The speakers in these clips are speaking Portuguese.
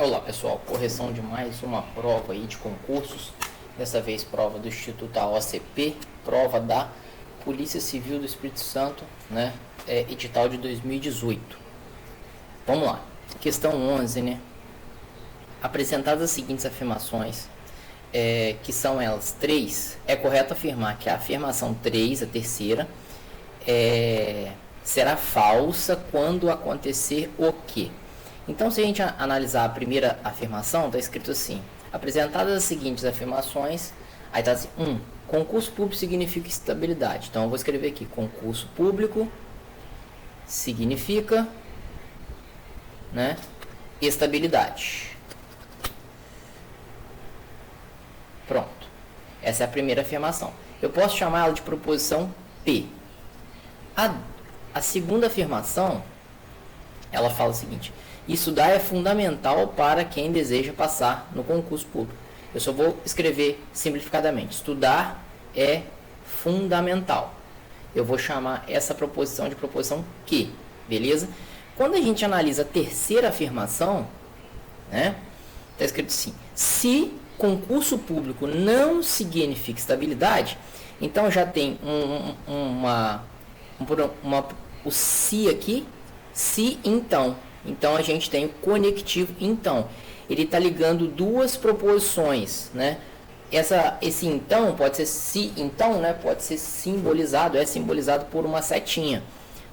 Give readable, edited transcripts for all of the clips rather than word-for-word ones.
Olá pessoal, correção de mais uma prova aí de concursos, dessa vez prova do Instituto AOCP, prova da Polícia Civil do Espírito Santo, né, edital de 2018. Vamos lá, questão 11, né, apresentadas as seguintes afirmações, que são elas 3, é correto afirmar que a afirmação 3, a terceira, será falsa quando acontecer o quê? Então, se a gente analisar a primeira afirmação, está escrito assim: apresentadas as seguintes afirmações, aí está assim: 1. Concurso público significa estabilidade. Então, eu vou escrever aqui: concurso público significa, né, estabilidade. Pronto. Essa é a primeira afirmação. Eu posso chamar ela de proposição P. A segunda afirmação, ela fala o seguinte: estudar é fundamental para quem deseja passar no concurso público. Eu só vou escrever simplificadamente: estudar é fundamental. Eu vou chamar essa proposição de proposição que, beleza? Quando a gente analisa a terceira afirmação, né, está escrito assim: se concurso público não significa estabilidade, então já tem o se aqui, se então. Então, a gente tem o conectivo então. Ele está ligando duas proposições, né? Esse então pode ser se então, né? Pode ser simbolizado, é simbolizado por uma setinha,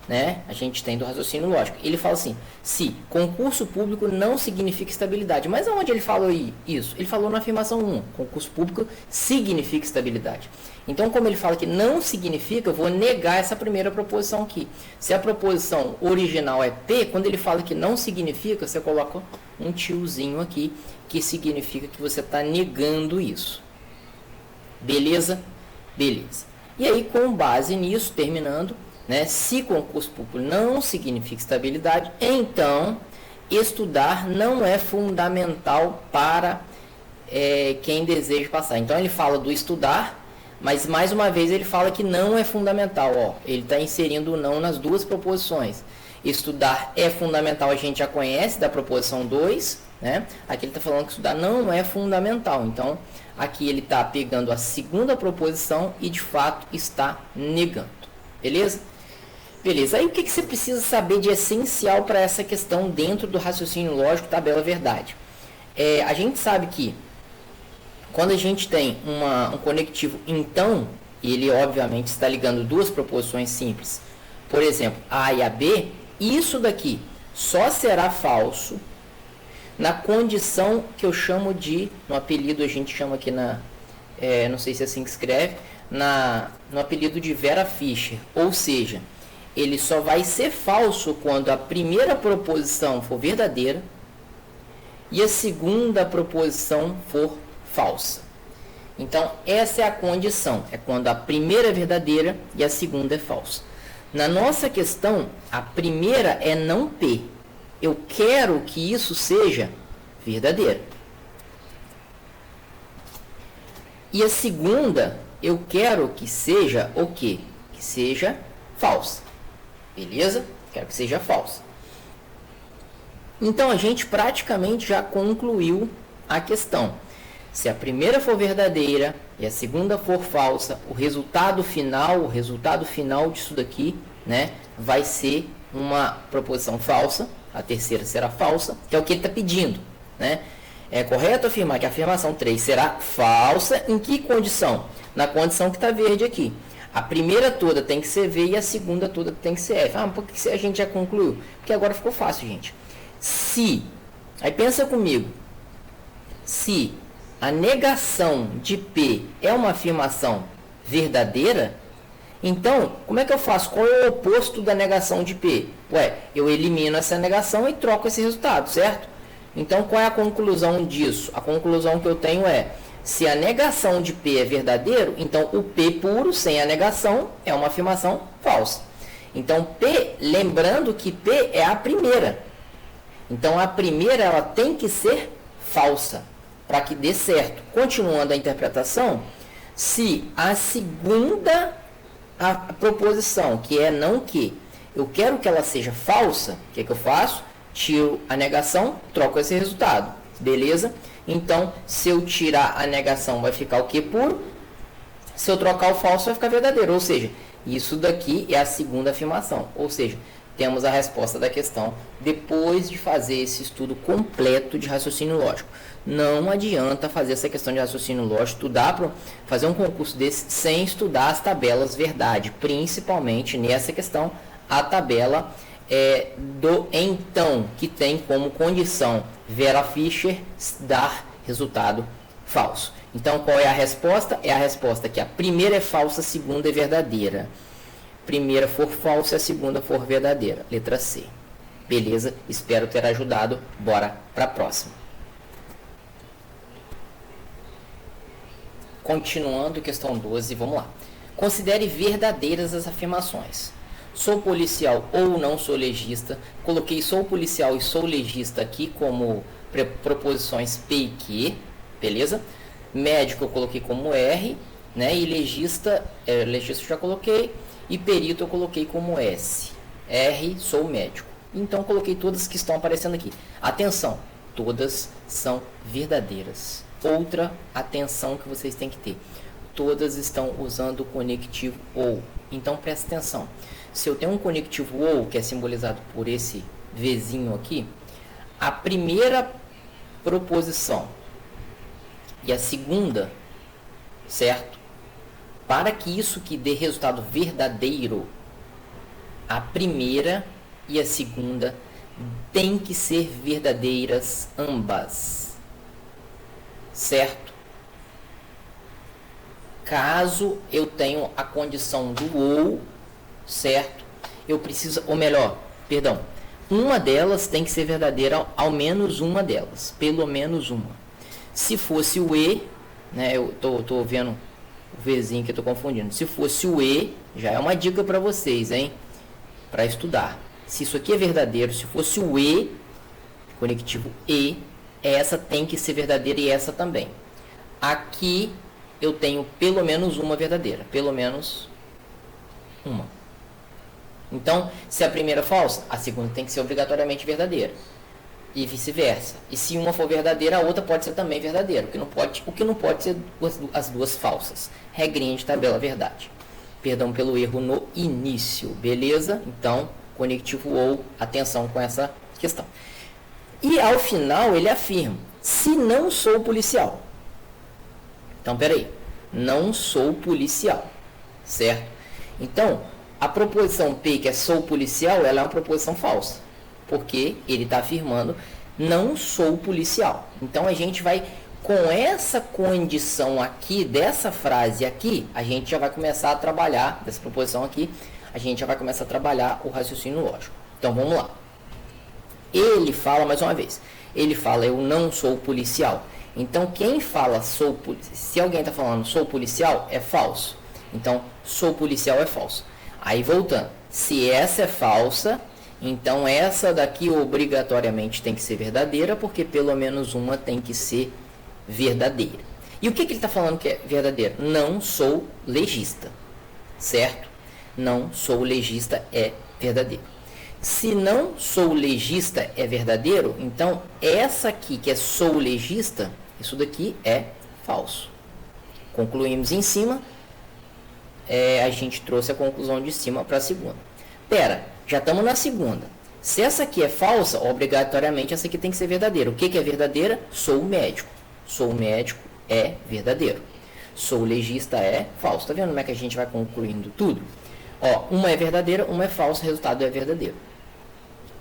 né? A gente tem do raciocínio lógico. Ele fala assim: se concurso público não significa estabilidade. Mas aonde ele falou isso? Ele falou na afirmação 1, concurso público significa estabilidade. Então, como ele fala que não significa, eu vou negar essa primeira proposição aqui. Se a proposição original é P, quando ele fala que não significa, você coloca um tiozinho aqui, que significa que você está negando isso. Beleza? Beleza. E aí, com base nisso, terminando, né, se concurso público não significa estabilidade, então estudar não é fundamental para quem deseja passar. Então, ele fala do estudar, mas mais uma vez ele fala que não é fundamental. Ó, ele está inserindo o não nas duas proposições. Estudar é fundamental, a gente já conhece da proposição 2, né? Aqui ele está falando que estudar não é fundamental. Então, aqui ele está pegando a segunda proposição e de fato está negando. Beleza? Beleza. Aí o que você precisa saber de essencial para essa questão dentro do raciocínio lógico, tabela verdade? A gente sabe que quando a gente tem um conectivo então, ele obviamente está ligando duas proposições simples, por exemplo, A e a B, isso daqui só será falso na condição que eu chamo de, no apelido a gente chama aqui não sei se é assim que escreve, no apelido de Vera Fischer, ou seja, ele só vai ser falso quando a primeira proposição for verdadeira e a segunda proposição for falsa. Então, essa é a condição, é quando a primeira é verdadeira e a segunda é falsa. Na nossa questão, a primeira é não P. Eu quero que isso seja verdadeiro. E a segunda, eu quero que seja o quê? Que seja falsa. Beleza? Quero que seja falsa. Então, a gente praticamente já concluiu a questão. Se a primeira for verdadeira e a segunda for falsa, o resultado final disso daqui, né, vai ser uma proposição falsa. A terceira será falsa, que é o que ele está pedindo, né? É correto afirmar que a afirmação 3 será falsa em que condição? Na condição que está verde aqui. A primeira toda tem que ser V e a segunda toda tem que ser F. Ah, por que a gente já concluiu? Porque agora ficou fácil, gente. Se, aí pensa comigo, se a negação de P é uma afirmação verdadeira, então, como é que eu faço? Qual é o oposto da negação de P? Ué, eu elimino essa negação e troco esse resultado, certo? Então, qual é a conclusão disso? A conclusão que eu tenho é: se a negação de P é verdadeiro, então o P puro, sem a negação, é uma afirmação falsa. Então, P, lembrando que P é a primeira. Então, a primeira ela tem que ser falsa para que dê certo. Continuando a interpretação, se a segunda proposição, que é não que, eu quero que ela seja falsa, o que é que eu faço? tiro a negação, troco esse resultado. Beleza? Então, se eu tirar a negação, vai ficar o que puro? Se eu trocar o falso, vai ficar verdadeiro. Ou seja, isso daqui é a segunda afirmação. Ou seja, temos a resposta da questão depois de fazer esse estudo completo de raciocínio lógico. Não adianta fazer essa questão de raciocínio lógico, estudar para fazer um concurso desse sem estudar as tabelas verdade, principalmente nessa questão, a tabela do então, que tem como condição Vera Fischer dar resultado falso. Então, qual é a resposta? É a resposta que a primeira é falsa, a segunda é verdadeira. Primeira for falsa, a segunda for verdadeira. Letra C. Beleza? Espero ter ajudado. Bora para a próxima. Continuando, questão 12, vamos lá. Considere verdadeiras as afirmações. Sou policial ou não sou legista. Coloquei sou policial e sou legista aqui como proposições P e Q. Beleza? Médico eu coloquei como R, né? E legista eu já coloquei. E perito eu coloquei como S. R, sou médico. Então coloquei todas que estão aparecendo aqui. Atenção, todas são verdadeiras. Outra atenção que vocês têm que ter. Todas estão usando o conectivo ou. Então presta atenção. Se eu tenho um conectivo ou, que é simbolizado por esse Vzinho aqui, a primeira proposição e a segunda, certo? Para que isso que dê resultado verdadeiro, a primeira e a segunda tem que ser verdadeiras ambas, certo? Caso eu tenha a condição do ou, certo? Eu preciso, ou melhor, perdão, uma delas tem que ser verdadeira, ao menos uma delas, pelo menos uma. Se fosse o e, né, eu tô vendo o Vzinho que eu tô confundindo. Se fosse o e, já é uma dica para vocês, hein? Para estudar. Se isso aqui é verdadeiro, se fosse o e, conectivo e, essa tem que ser verdadeira e essa também. Aqui eu tenho pelo menos uma verdadeira, pelo menos uma. Então, se a primeira é falsa, a segunda tem que ser obrigatoriamente verdadeira. E vice-versa. E se uma for verdadeira, a outra pode ser também verdadeira. O que não pode ser as duas falsas. Regrinha de tabela verdade. Perdão pelo erro no início. Beleza? Então, conectivo ou, atenção com essa questão. E ao final ele afirma, se não sou policial. Então, peraí. Não sou policial. Certo? Então, a proposição P, que é sou policial, ela é uma proposição falsa. Porque ele está afirmando, não sou policial. Então, a gente vai, com essa condição aqui, dessa frase aqui, a gente já vai começar a trabalhar, dessa proposição aqui, a gente já vai começar a trabalhar o raciocínio lógico. Então, vamos lá. Ele fala, mais uma vez, ele fala, eu não sou policial. Então, quem fala sou policial, se alguém está falando sou policial, é falso. Então, sou policial é falso. Aí, voltando, se essa é falsa, então essa daqui obrigatoriamente tem que ser verdadeira, porque pelo menos uma tem que ser verdadeira. E o que ele está falando que é verdadeiro? Não sou legista, certo? Não sou legista é verdadeiro. Se não sou legista é verdadeiro, então essa aqui que é sou legista, isso daqui é falso. Concluímos em cima, a gente trouxe a conclusão de cima para a segunda. Pera, já estamos na segunda. Se essa aqui é falsa, obrigatoriamente essa aqui tem que ser verdadeira. O que é verdadeira? Sou médico. Sou médico é verdadeiro. Sou legista é falso. Tá vendo como é que a gente vai concluindo tudo? Ó, uma é verdadeira, uma é falsa, o resultado é verdadeiro.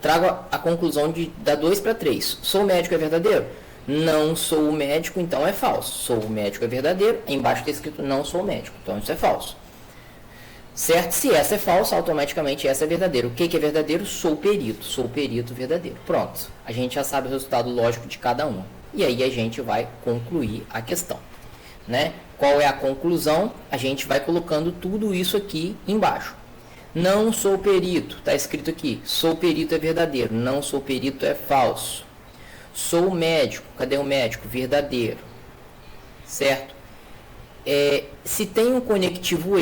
Trago a conclusão de da 2 para 3. Sou médico é verdadeiro? Não sou médico, então é falso. Sou médico é verdadeiro. Embaixo está escrito não sou médico, então isso é falso. Certo? Se essa é falsa, automaticamente essa é verdadeira. O que é verdadeiro? Sou perito verdadeiro. Pronto. A gente já sabe o resultado lógico de cada uma. E aí a gente vai concluir a questão. Né? Qual é a conclusão? A gente vai colocando tudo isso aqui embaixo. Não sou perito. Está escrito aqui. Sou perito é verdadeiro. Não sou perito é falso. Sou médico. Cadê o médico? Verdadeiro. Certo? Se tem um conectivo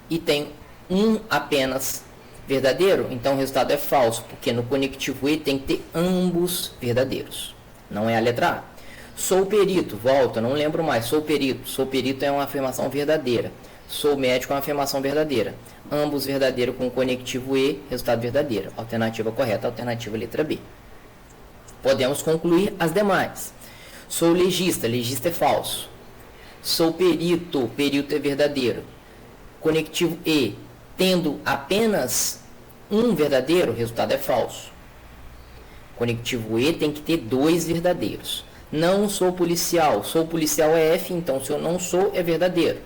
e tem um apenas verdadeiro, então o resultado é falso, porque no conectivo E tem que ter ambos verdadeiros. Não é a letra A. Sou perito, volta, não lembro mais, sou perito. Sou perito é uma afirmação verdadeira. Sou médico é uma afirmação verdadeira. Ambos verdadeiro com conectivo E, resultado verdadeiro. Alternativa correta, alternativa letra B. Podemos concluir as demais. Sou legista, legista é falso. Sou perito, perito é verdadeiro. Conectivo E, tendo apenas um verdadeiro, resultado é falso. Conectivo E tem que ter dois verdadeiros. Não sou policial é F, então se eu não sou, é verdadeiro.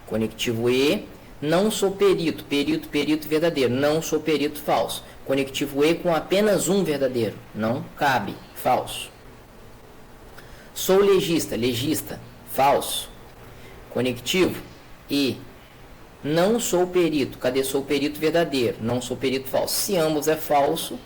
Conectivo E, não sou perito, perito verdadeiro. Não sou perito, falso. Conectivo E com apenas um verdadeiro, não cabe, falso. Sou legista, legista, falso. Conectivo E, não sou perito, cadê sou perito verdadeiro? Não sou perito, falso. Se ambos é falso,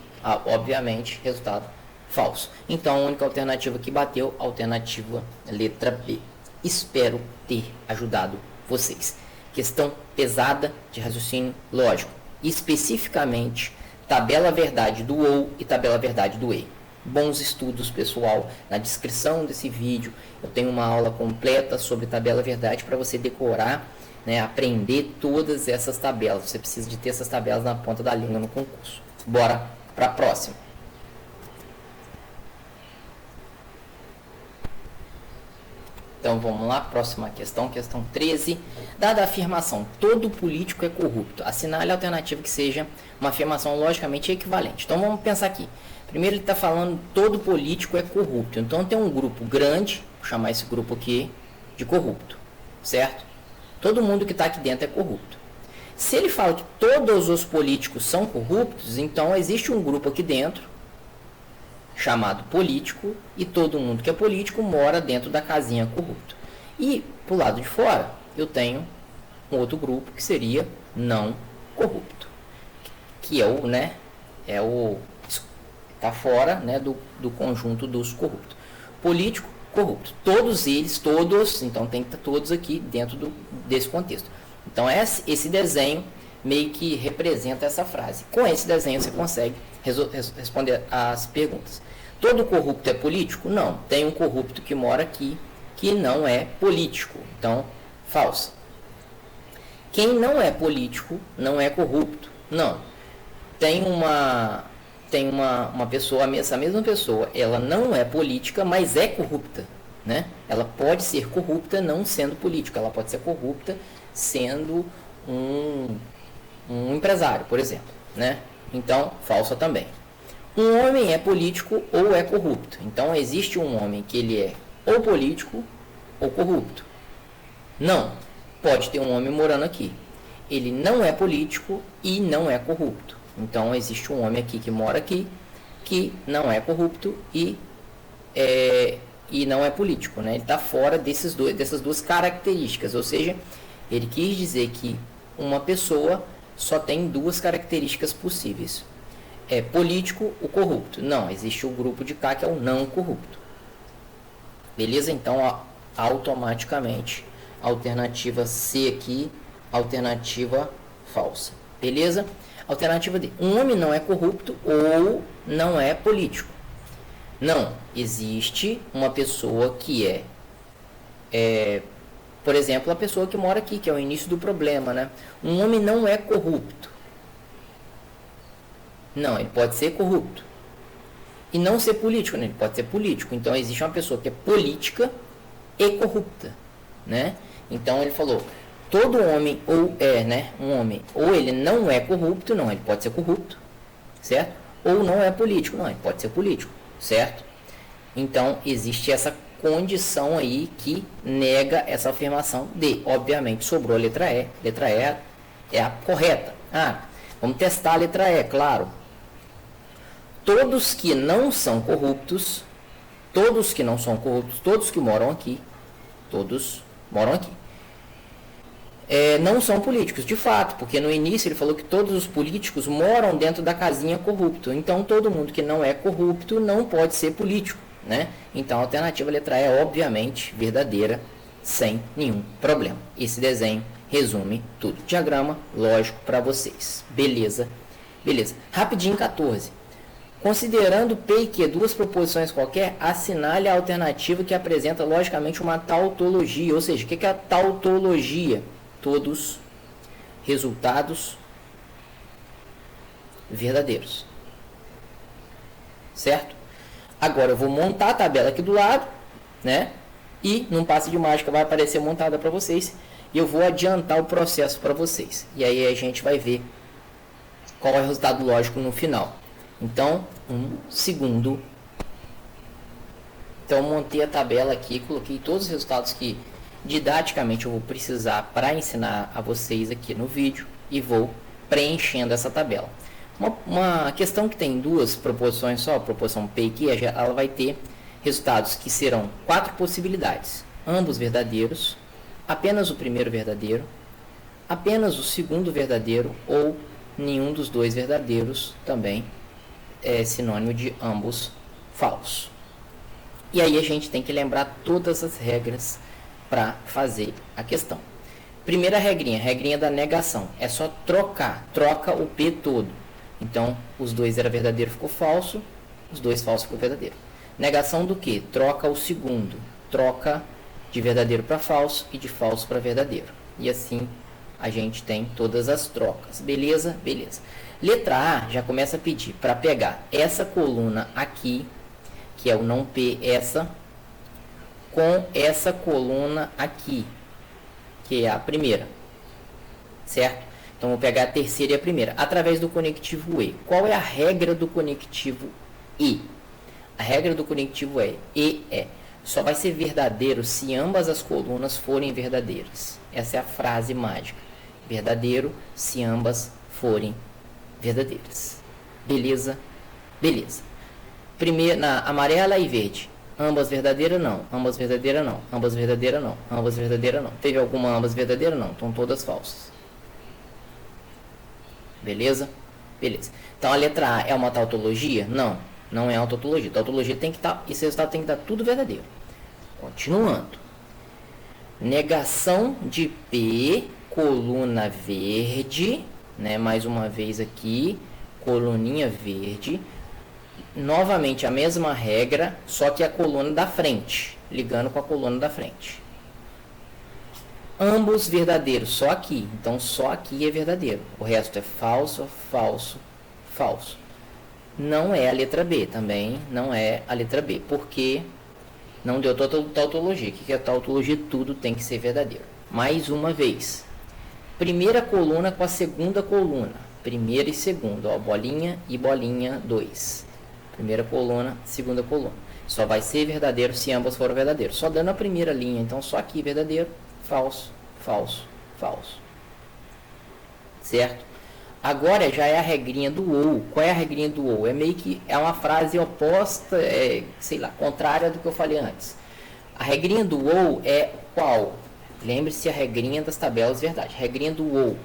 obviamente, resultado falso. Então, a única alternativa que bateu, alternativa letra B. Espero ter ajudado vocês. Questão pesada de raciocínio lógico. Especificamente, tabela verdade do OU e tabela verdade do E. Bons estudos, pessoal. Na descrição desse vídeo, eu tenho uma aula completa sobre tabela verdade para você decorar, né, aprender todas essas tabelas. Você precisa de ter essas tabelas na ponta da língua no concurso. Bora para a próxima. Então vamos lá, próxima questão, questão 13. Dada a afirmação, todo político é corrupto, assinale a alternativa que seja uma afirmação logicamente equivalente. Então vamos pensar aqui. Primeiro ele está falando todo político é corrupto. Então tem um grupo grande, vou chamar esse grupo aqui de corrupto, certo? Todo mundo que está aqui dentro é corrupto. Se ele fala que todos os políticos são corruptos, então existe um grupo aqui dentro chamado político, e todo mundo que é político mora dentro da casinha corrupto. E, pro lado de fora, eu tenho um outro grupo que seria não corrupto, que é o, né, tá fora, né, do conjunto dos corruptos. Político, corrupto. Todos eles, então tem que estar todos aqui dentro desse contexto. Então, esse desenho meio que representa essa frase. Com esse desenho você consegue responder as perguntas. Todo corrupto é político? Não. Tem um corrupto que mora aqui que não é político. Então, falsa. Quem não é político não é corrupto? Não. Tem uma pessoa, essa mesma pessoa, ela não é política, mas é corrupta, né? Ela pode ser corrupta não sendo política. Ela pode ser corrupta sendo um empresário, por exemplo, né? Então, falsa também. Um homem é político ou é corrupto. Então, existe um homem que ele é ou político ou corrupto. Não. Pode ter um homem morando aqui. Ele não é político e não é corrupto. Então, existe um homem aqui que mora aqui, que não é corrupto e não é político, né? Ele está fora dessas duas características. Ou seja, ele quis dizer que uma pessoa só tem duas características possíveis. É político ou corrupto. Não, existe o grupo de cá que é o não corrupto. Beleza? Então, automaticamente, alternativa C aqui, alternativa falsa. Beleza? Alternativa D. Um homem não é corrupto ou não é político. Não, existe uma pessoa que por exemplo, a pessoa que mora aqui, que é o início do problema, né? Um homem não é corrupto. Não, ele pode ser corrupto. E não ser político, né? Ele pode ser político. Então, existe uma pessoa que é política e corrupta, né? Então, ele falou, todo homem ou né? Um homem, ou ele não é corrupto, não, ele pode ser corrupto, certo? Ou não é político, não, ele pode ser político, certo? Então, existe essa condição aí que nega essa afirmação D. Obviamente, sobrou a letra E. Letra E é a correta. Vamos testar a letra E, claro. Todos que não são corruptos, todos que moram aqui, não são políticos, de fato, porque no início ele falou que todos os políticos moram dentro da casinha corrupto. Então, todo mundo que não é corrupto não pode ser político, né? Então, a alternativa letra E é obviamente verdadeira, sem nenhum problema. Esse desenho resume tudo. Diagrama lógico para vocês. Beleza? Beleza. Rapidinho, 14. Considerando P e Q duas proposições qualquer, assinale a alternativa que apresenta logicamente uma tautologia. Ou seja, o que é a tautologia? Todos resultados verdadeiros. Certo? Agora eu vou montar a tabela aqui do lado, né? E num passe de mágica vai aparecer montada para vocês. E eu vou adiantar o processo para vocês. E aí a gente vai ver qual é o resultado lógico no final. Então, um segundo. Então, montei a tabela aqui, coloquei todos os resultados que didaticamente eu vou precisar para ensinar a vocês aqui no vídeo e vou preenchendo essa tabela. Uma questão que tem duas proposições só, a proposição P e Q, ela vai ter resultados que serão 4 possibilidades, ambos verdadeiros, apenas o primeiro verdadeiro, apenas o segundo verdadeiro ou nenhum dos dois verdadeiros, também é sinônimo de ambos falsos. E aí a gente tem que lembrar todas as regras para fazer a questão. Primeira regrinha, regrinha da negação, é só troca o P todo. Então, os dois era verdadeiro, ficou falso, os dois falsos ficou verdadeiro. Negação do que? Troca o segundo, troca de verdadeiro para falso e de falso para verdadeiro. E assim a gente tem todas as trocas. Beleza? Beleza. Letra A já começa a pedir para pegar essa coluna aqui, que é o não P, essa, com essa coluna aqui, que é a primeira. Certo? Então, vou pegar a terceira e a primeira, através do conectivo E. Qual é a regra do conectivo E? A regra do conectivo E é só vai ser verdadeiro se ambas as colunas forem verdadeiras. Essa é a frase mágica. Verdadeiro se ambas forem verdadeiras. Beleza? Beleza. Primeiro, na amarela e verde. Ambas verdadeiras não. Ambas verdadeiras não. Ambas verdadeiras não. Ambas verdadeiras não. Teve alguma ambas verdadeiras? Não. Estão todas falsas. Beleza? Beleza. Então a letra A é uma tautologia? Não. Não é uma tautologia. Tautologia tem que estar. Esse resultado tem que estar tudo verdadeiro. Continuando. Negação de P, coluna verde, né? Mais uma vez aqui, coluninha verde. Novamente a mesma regra, só que a coluna da frente, ligando com a coluna da frente. Ambos verdadeiros, só aqui. Então só aqui é verdadeiro. O resto é falso, falso, falso. Não é a letra B, também não é a letra B, porque não deu tautologia. O que é tautologia? Tudo tem que ser verdadeiro. Mais uma vez. Primeira coluna com a segunda coluna. Primeira e segunda, ó, bolinha e bolinha 2. Primeira coluna, segunda coluna. Só vai ser verdadeiro se ambas forem verdadeiros. Só dando a primeira linha, então só aqui verdadeiro, falso, falso, falso. Certo? Agora já é a regrinha do ou. Qual é a regrinha do ou? É meio que é uma frase oposta, sei lá, contrária do que eu falei antes. A regrinha do ou é qual? Lembre-se a regrinha das tabelas verdade. Regrinha do ou.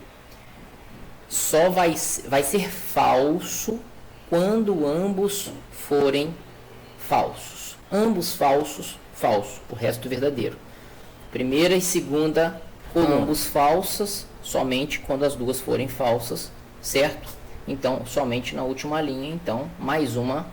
Só vai ser falso quando ambos forem falsos. Ambos falsos, falso. O resto verdadeiro. Primeira e segunda coluna. Ambos falsas, somente quando as duas forem falsas. Certo? Então, somente na última linha, então, mais uma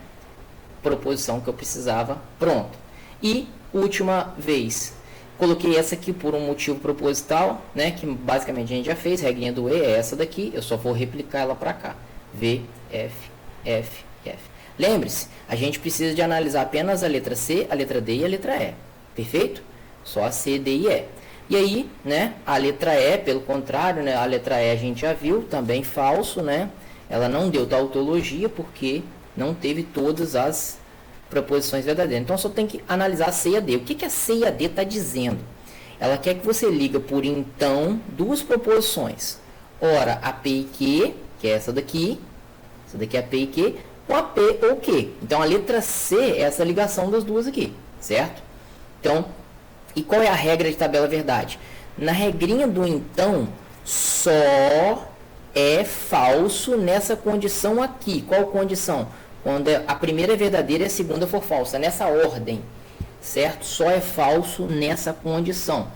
proposição que eu precisava, pronto. E, última vez, coloquei essa aqui por um motivo proposital, né, que basicamente a gente já fez, a regrinha do E é essa daqui, eu só vou replicar ela para cá, V, F, F, F. Lembre-se, a gente precisa de analisar apenas a letra C, a letra D e a letra E, perfeito? Só a C, D e E. E aí, né, a letra E, pelo contrário, né, a letra E a gente já viu, também falso, né? Ela não deu tautologia porque não teve todas as proposições verdadeiras. Então, só tem que analisar a C e a D. O que a C e a D está dizendo? Ela quer que você liga por então duas proposições. Ora, a P e Q, que é essa daqui é a P e Q, com a P ou Q. Então, a letra C é essa ligação das duas aqui, certo? Então, e qual é a regra de tabela verdade? Na regrinha do então, só é falso nessa condição aqui. Qual condição? Quando a primeira é verdadeira e a segunda for falsa. Nessa ordem, certo? Só é falso nessa condição.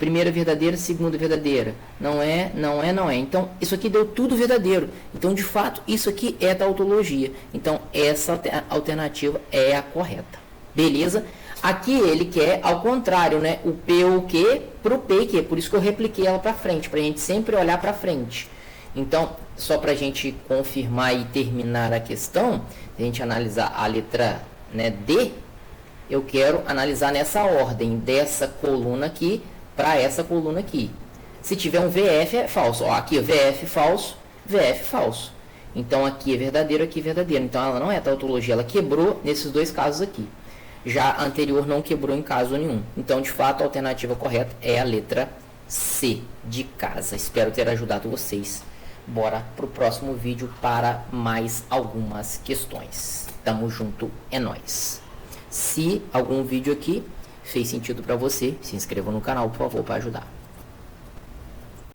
primeira verdadeira, segunda verdadeira. Não é, não é, não é. Então, isso aqui deu tudo verdadeiro. Então, de fato, isso aqui é tautologia. Então, essa alternativa é a correta. Beleza? Aqui ele quer ao contrário, né? O P o Q para o P e Q. Por isso que eu repliquei ela para frente, para a gente sempre olhar para frente. Então, só para a gente confirmar e terminar a questão, a gente analisar a letra, né, D, eu quero analisar nessa ordem, dessa coluna aqui para essa coluna aqui. Se tiver um VF é falso. Ó, aqui VF falso, VF falso. Então aqui é verdadeiro, aqui é verdadeiro. Então ela não é tautologia, ela quebrou nesses dois casos aqui. Já a anterior não quebrou em caso nenhum. Então, de fato, a alternativa correta é a letra C de casa. Espero ter ajudado vocês. Bora pro próximo vídeo para mais algumas questões. Tamo junto, é nóis. Se algum vídeo aqui fez sentido para você, se inscreva no canal, por favor, para ajudar.